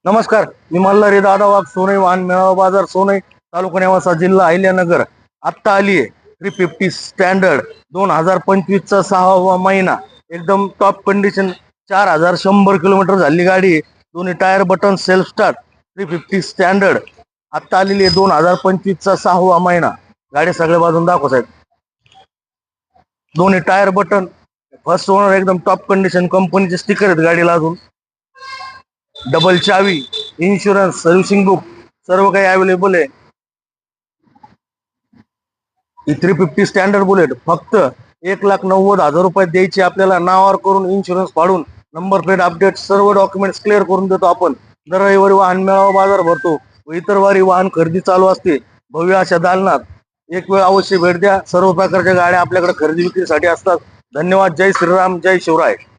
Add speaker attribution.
Speaker 1: नमस्कार, मी मल्हारी दादा वाघ, सोनई वाहन मेळावा बाजार, सोनई, तालुका नेवासा, जिल्हा अहिल्यानगर. आत्ता आली आहे 350 स्टँडर्ड 2025चा 6वा महिना. एकदम टॉप कंडिशन. 4100 किलोमीटर झाली गाडी. दोन्ही tyre button, self start, 350 standard. आत्ता आलेली आहे 2025चा 6वा महिना. गाडी सगळ्या बाजून दाखवत आहेत. दोन्ही टायर बटन, फर्स्ट ओनर, एकदम टॉप कंडिशन, कंपनीचे स्टिकर आहेत गाडीला अजून. डबल चावी, इन्शुरन्स, सर्व्हिसिंग बुक, सर्व काही अवेलेबल आहे. ही 350 स्टँडर्ड बुलेट फक्त 1,90,000 रुपयात द्यायची आपल्याला. नावावर करून, इन्शुरन्स फाडून, नंबर प्लेट अपडेट, सर्व डॉक्युमेंट्स क्लिअर करून देतो आपण. दर रविवारी वाहन मेळावा बाजार भरतो व इतर वारी वाहन खरेदी चालू असते भव्य अशा दालनात. एक वेळ अवश्य भेट द्या. सर्व प्रकारच्या गाड्या आपल्याकडे खरेदी विक्रीसाठी असतात. धन्यवाद. जय श्रीराम, जय शिवराय.